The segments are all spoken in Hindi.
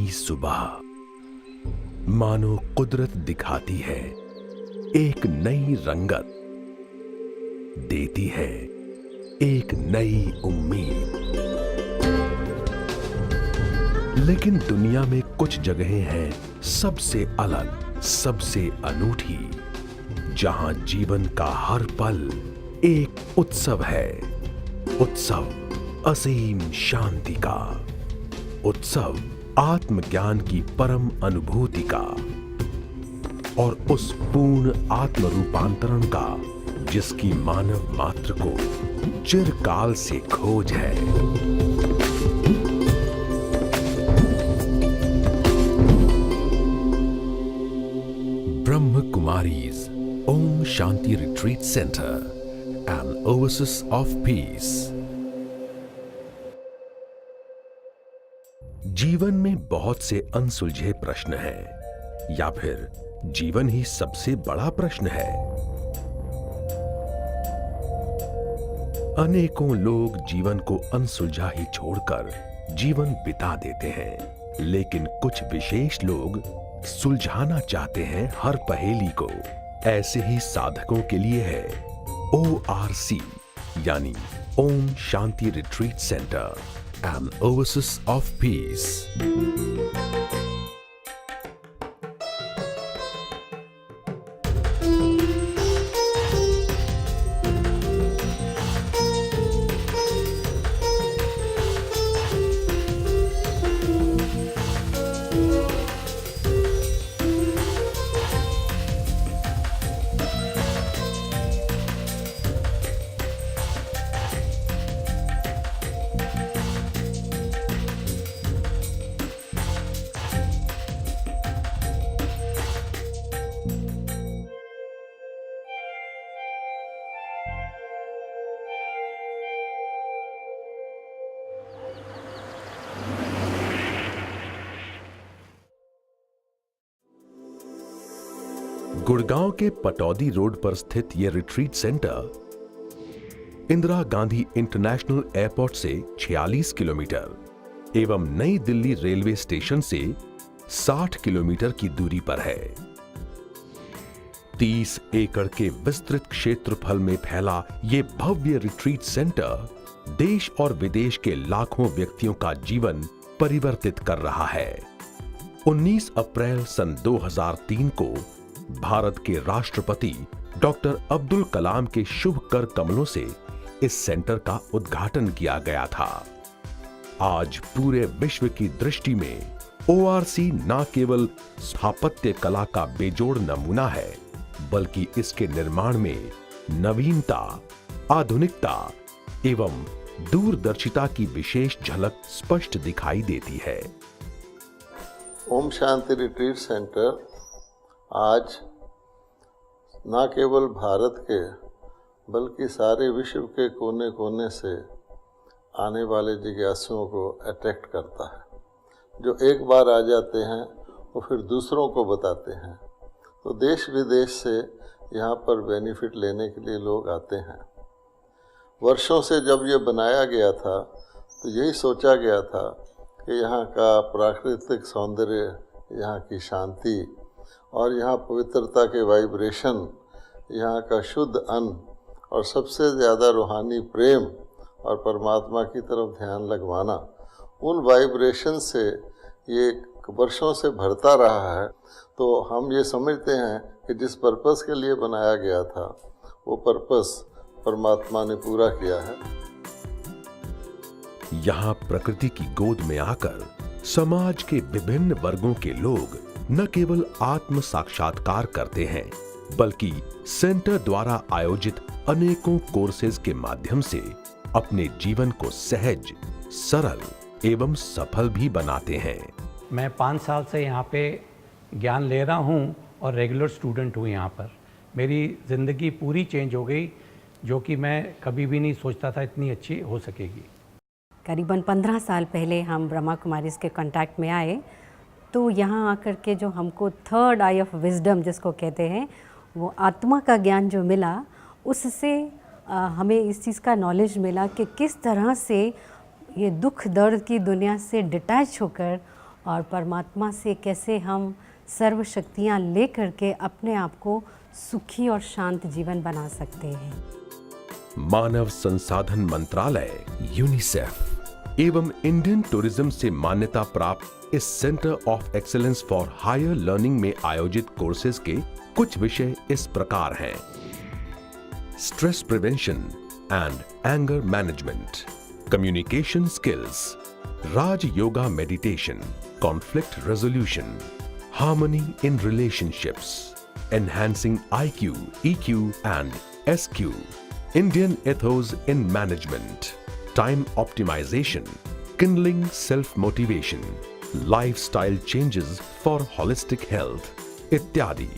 नई सुबह, मानो कुदरत दिखाती है एक नई रंगत, देती है एक नई उम्मीद। लेकिन दुनिया में कुछ जगहें हैं सबसे अलग, सबसे अनूठी, जहां जीवन का हर पल एक उत्सव है। उत्सव असीम शांति का, उत्सव आत्मज्ञान की परम अनुभूति का और उस पूर्ण आत्म रूपांतरण का जिसकी मानव मात्र को चिरकाल से खोज है। Brahma Kumaris Om Shanti retreat centre, an oasis of peace। जीवन में बहुत से अनसुलझे प्रश्न हैं, या फिर जीवन ही सबसे बड़ा प्रश्न है। अनेकों लोग जीवन को अनसुलझा ही छोड़कर जीवन बिता देते हैं, लेकिन कुछ विशेष लोग सुलझाना चाहते हैं हर पहेली को। ऐसे ही साधकों के लिए है ORC, यानी Om Shanti retreat centre, an oasis of peace। Gurgaon के पटौदी रोड पर स्थित यह retreat centre Indira Gandhi international airport से 46 किलोमीटर एवं नई दिल्ली रेलवे स्टेशन से 60 किलोमीटर की दूरी पर है। 30 एकड़ के विस्तृत क्षेत्रफल में फैला ये भव्य रिट्रीट सेंटर देश और विदेश के लाखों व्यक्तियों का जीवन परिवर्तित कर रहा है। 19 अप्रैल सन 2003 को भारत के राष्ट्रपति डॉक्टर अब्दुल कलाम के शुभ कर कमलों से इस सेंटर का उद्घाटन किया गया था। आज पूरे विश्व की दृष्टि में ORC न केवल स्थापत्य कला का बेजोड़ नमूना है, बल्कि इसके निर्माण में नवीनता, आधुनिकता एवं दूरदर्शिता की विशेष झलक स्पष्ट दिखाई देती है। ओम शांति रिट्रीट सेंटर आज न केवल भारत के बल्कि सारे विश्व के कोने कोने से आने वाले जिज्ञासुओं को अट्रैक्ट करता है, जो एक बार आ जाते हैं वो फिर दूसरों को बताते हैं। तो देश विदेश से यहाँ पर बेनिफिट लेने के लिए लोग आते हैं। वर्षों से जब ये बनाया गया था तो यही सोचा गया था कि यहाँ का प्राकृतिक सौंदर्य, यहाँ की शांति और यहाँ पवित्रता के वाइब्रेशन, यहाँ का शुद्ध अन्न और सबसे ज़्यादा रूहानी प्रेम और परमात्मा की तरफ ध्यान लगवाना, उन वाइब्रेशन से ये वर्षों से भरता रहा है। तो हम ये समझते हैं कि जिस पर्पस के लिए बनाया गया था वो पर्पस परमात्मा ने पूरा किया है। यहाँ प्रकृति की गोद में आकर समाज के विभिन्न वर्गों के लोग न केवल आत्म साक्षात्कार करते हैं, बल्कि सेंटर द्वारा आयोजित अनेकों कोर्सेज के माध्यम से अपने जीवन को सहज, सरल एवं सफल भी बनाते हैं। मैं 5 साल से यहाँ पे ज्ञान ले रहा हूँ और रेगुलर स्टूडेंट हूँ यहाँ पर। मेरी ज़िंदगी पूरी चेंज हो गई, जो कि मैं कभी भी नहीं सोचता था इतनी अच्छी हो सकेगी। करीबन 15 साल पहले हम ब्रह्मा कुमारीज़ के कांटेक्ट में आए, तो यहाँ आकर के जो हमको थर्ड आई ऑफ विजडम जिसको कहते हैं, वो आत्मा का ज्ञान जो मिला, उससे हमें इस चीज़ का नॉलेज मिला कि किस तरह से ये दुख दर्द की दुनिया से डिटैच होकर और परमात्मा से कैसे हम सर्व शक्तियाँ ले करके अपने आप को सुखी और शांत जीवन बना सकते हैं। मानव संसाधन मंत्रालय यूनिसेफ एवं इंडियन टूरिज्म से मान्यता प्राप्त इस centre of excellence for higher learning में आयोजित कोर्सेज के कुछ विषय इस प्रकार हैं: stress prevention and anger management, communication skills, Raj yoga meditation, conflict resolution, harmony in relationships, enhancing IQ, EQ and SQ, Indian ethos in management, time optimization, kindling self-motivation, lifestyle changes for holistic health, इत्यादि।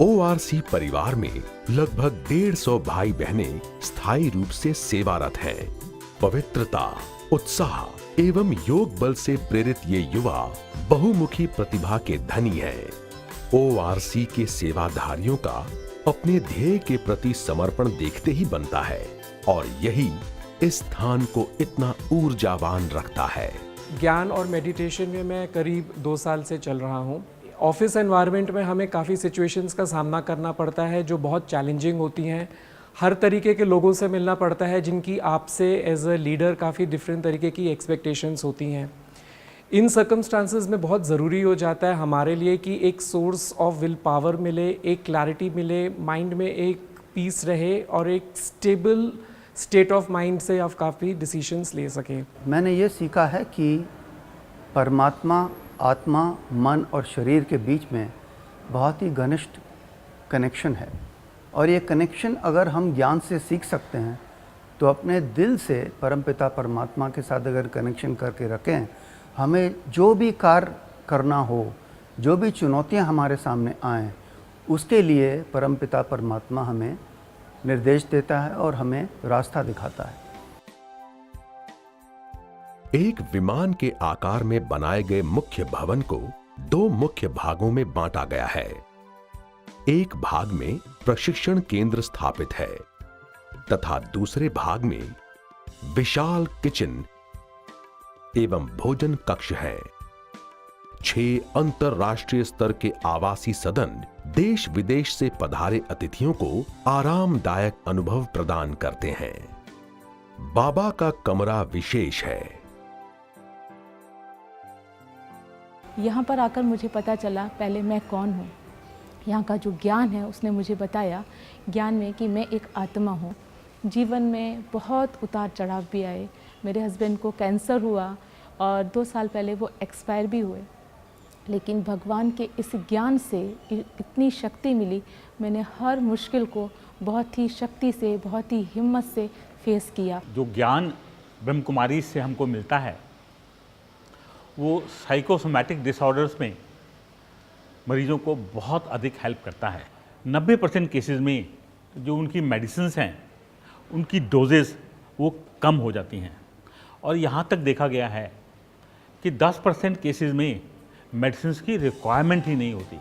ORC परिवार में लगभग 150 भाई बहनें स्थायी रूप से सेवारत हैं। पवित्रता, उत्साह एवं योग बल से प्रेरित ये युवा बहुमुखी प्रतिभा के धनी हैं। ORC के सेवाधारियों का अपने ध्येय के प्रति समर्पण देखते ही बनता है और यही इस स्थान को इतना ऊर्जावान रखता है। ज्ञान और मेडिटेशन में मैं करीब 2 साल से चल रहा हूँ। ऑफिस एनवायरनमेंट में हमें काफ़ी सिचुएशंस का सामना करना पड़ता है जो बहुत चैलेंजिंग होती हैं। हर तरीके के लोगों से मिलना पड़ता है जिनकी आपसे एज अ लीडर काफ़ी डिफरेंट तरीके की एक्सपेक्टेशंस होती हैं। इन सर्कमस्टांसेस में बहुत ज़रूरी हो जाता है हमारे लिए कि एक सोर्स ऑफ विल पावर मिले, एक क्लैरिटी मिले, माइंड में एक पीस रहे और एक स्टेबल स्टेट ऑफ माइंड से आप काफ़ी डिसीजंस ले सकें। मैंने ये सीखा है कि परमात्मा, आत्मा, मन और शरीर के बीच में बहुत ही घनिष्ठ कनेक्शन है और ये कनेक्शन अगर हम ज्ञान से सीख सकते हैं तो अपने दिल से परमपिता परमात्मा के साथ अगर कनेक्शन करके रखें, हमें जो भी कार्य करना हो, जो भी चुनौतियां हमारे सामने आएं, उसके लिए परमपिता परमात्मा हमें निर्देश देता है और हमें रास्ता दिखाता है। एक विमान के आकार में बनाए गए मुख्य भवन को 2 मुख्य भागों में बांटा गया है। एक भाग में प्रशिक्षण केंद्र स्थापित है तथा दूसरे भाग में विशाल किचन एवं भोजन कक्ष है। 6 अंतरराष्ट्रीय स्तर के आवासीय सदन देश विदेश से पधारे अतिथियों को आरामदायक अनुभव प्रदान करते हैं। बाबा का कमरा विशेष है। यहाँ पर आकर मुझे पता चला पहले मैं कौन हूँ। यहाँ का जो ज्ञान है उसने मुझे बताया ज्ञान में कि मैं एक आत्मा हूँ। जीवन में बहुत उतार चढ़ाव भी आए। मेरे हस्बैंड को कैंसर हुआ और 2 साल पहले वो एक्सपायर भी हुए, लेकिन भगवान के इस ज्ञान से इतनी शक्ति मिली। मैंने हर मुश्किल को बहुत ही शक्ति से, बहुत ही हिम्मत से फेस किया। जो ज्ञान ब्रह्म कुमारी से हमको मिलता है वो साइकोसोमैटिक डिसऑर्डर्स में मरीजों को बहुत अधिक हेल्प करता है। 90% केसेस में जो उनकी मेडिसिन्स हैं उनकी डोजेस वो कम हो जाती हैं और यहाँ तक देखा गया है कि 10% केसेस में मेडिसिन्स की रिक्वायरमेंट ही नहीं होती।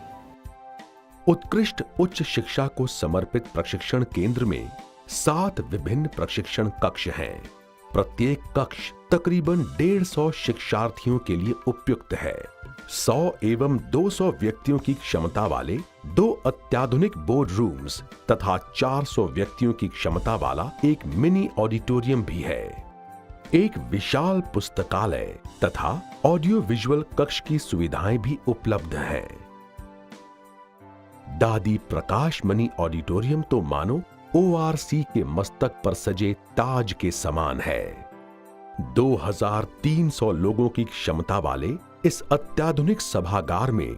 उत्कृष्ट उच्च शिक्षा को समर्पित प्रशिक्षण केंद्र में 7 विभिन्न प्रशिक्षण कक्ष हैं। प्रत्येक कक्ष तकरीबन 150 शिक्षार्थियों के लिए उपयुक्त है। 100 एवं 200 व्यक्तियों की क्षमता वाले 2 अत्याधुनिक बोर्ड रूम्स तथा 400 व्यक्तियों की क्षमता वाला एक मिनी ऑडिटोरियम भी है। एक विशाल पुस्तकालय तथा ऑडियो विजुअल कक्ष की सुविधाएं भी उपलब्ध हैं। दादी प्रकाश मणि ऑडिटोरियम तो मानो ORC के मस्तक पर सजे ताज के समान है। 2300 लोगों की क्षमता वाले इस अत्याधुनिक सभागार में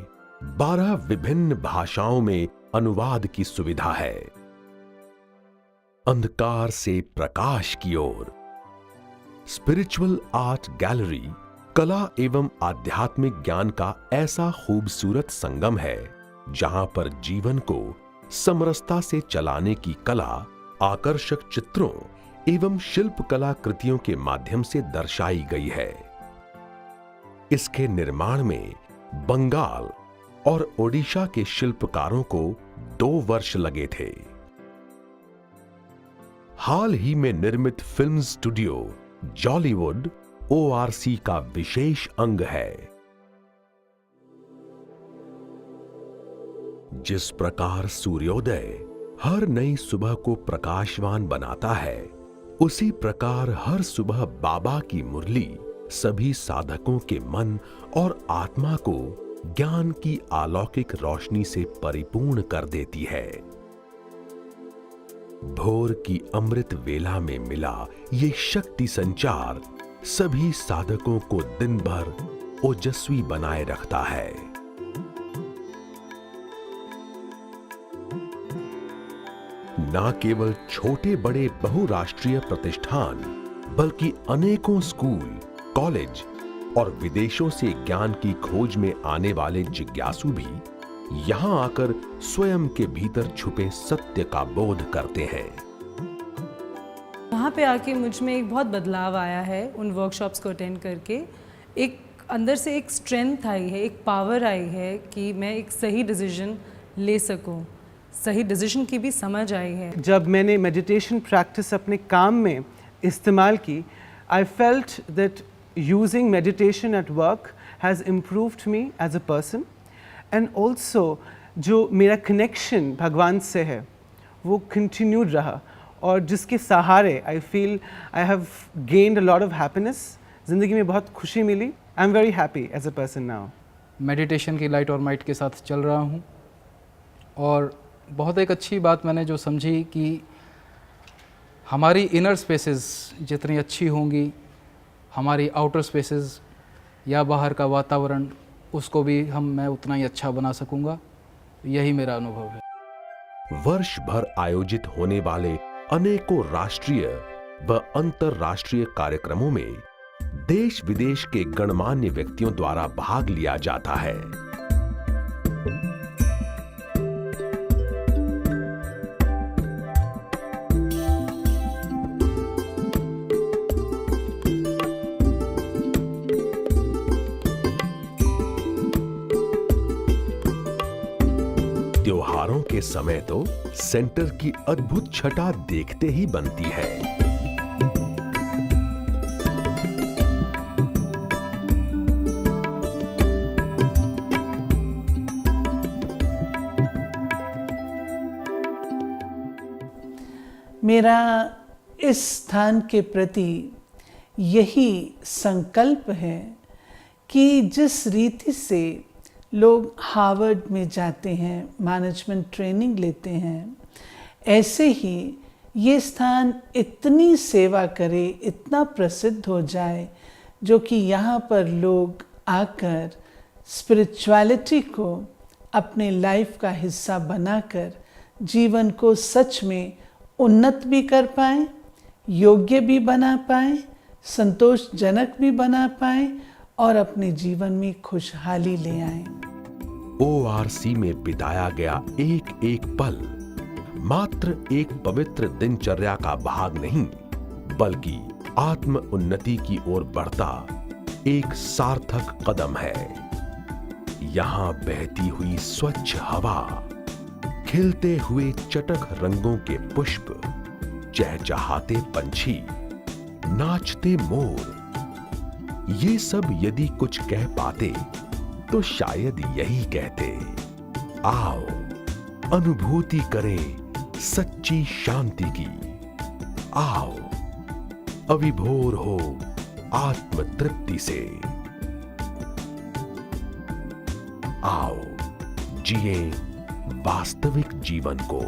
12 विभिन्न भाषाओं में अनुवाद की सुविधा है। अंधकार से प्रकाश की ओर स्पिरिचुअल आर्ट गैलरी कला एवं आध्यात्मिक ज्ञान का ऐसा खूबसूरत संगम है जहां पर जीवन को समरसता से चलाने की कला आकर्षक चित्रों एवं शिल्प कला कृतियों के माध्यम से दर्शाई गई है। इसके निर्माण में बंगाल और ओडिशा के शिल्पकारों को 2 वर्ष लगे थे। हाल ही में निर्मित फिल्म स्टूडियो जॉलीवुड ORC का विशेष अंग है। जिस प्रकार सूर्योदय हर नई सुबह को प्रकाशवान बनाता है, उसी प्रकार हर सुबह बाबा की मुरली सभी साधकों के मन और आत्मा को ज्ञान की अलौकिक रोशनी से परिपूर्ण कर देती है। भोर की अमृत वेला में मिला ये शक्ति संचार सभी साधकों को दिन भर ओजस्वी बनाए रखता है। न केवल छोटे बड़े बहुराष्ट्रीय प्रतिष्ठान, बल्कि अनेकों स्कूल, कॉलेज और विदेशों से ज्ञान की खोज में आने वाले जिज्ञासु भी यहां आकर स्वयं के भीतर छुपे सत्य का बोध करते हैं। यहाँ पे आके मुझ में एक बहुत बदलाव आया है। उन वर्कशॉप्स को अटेंड करके एक अंदर से एक स्ट्रेंथ आई है, एक पावर आई है कि मैं एक सही डिसीजन ले सकूं, सही डिसीजन की भी समझ आई है। जब मैंने मेडिटेशन प्रैक्टिस अपने काम में इस्तेमाल की, I felt that using meditation at work has improved me as a person, and also जो मेरा कनेक्शन भगवान से है वो कंटिन्यूड रहा, और जिसके सहारे I feel I have gained a lot of happiness. ज़िंदगी में बहुत खुशी मिली। I am very happy as a person now. Meditation की लाइट और माइट के साथ चल रहा हूँ, और बहुत एक अच्छी बात मैंने जो समझी कि हमारी इनर स्पेसेस जितनी अच्छी होंगी, हमारी आउटर स्पेसेस या बाहर का वातावरण उसको भी मैं उतना ही अच्छा बना सकूंगा। यही मेरा अनुभव है। वर्ष भर आयोजित होने वाले अनेकों राष्ट्रीय व अंतर्राष्ट्रीय कार्यक्रमों में देश विदेश के गणमान्य व्यक्तियों द्वारा भाग लिया जाता है। त्योहारों के समय तो सेंटर की अद्भुत छटा देखते ही बनती है। मेरा इस स्थान के प्रति यही संकल्प है कि जिस रीति से लोग हार्वर्ड में जाते हैं, मैनेजमेंट ट्रेनिंग लेते हैं, ऐसे ही ये स्थान इतनी सेवा करे, इतना प्रसिद्ध हो जाए, जो कि यहाँ पर लोग आकर स्पिरिचुअलिटी को अपने लाइफ का हिस्सा बनाकर जीवन को सच में उन्नत भी कर पाएँ, योग्य भी बना पाएँ, संतोषजनक भी बना पाएँ और अपने जीवन में खुशहाली ले आएं। ORC में बिताया गया एक एक पल मात्र एक पवित्र दिनचर्या का भाग नहीं, बल्कि आत्म उन्नति की ओर बढ़ता एक सार्थक कदम है। यहाँ बहती हुई स्वच्छ हवा, खिलते हुए चटक रंगों के पुष्प, चहचहाते पंछी, नाचते मोर, ये सब यदि कुछ कह पाते तो शायद यही कहते, आओ अनुभूति करें सच्ची शांति की, आओ अविभोर हो आत्म तृप्ति से, आओ जिए वास्तविक जीवन को।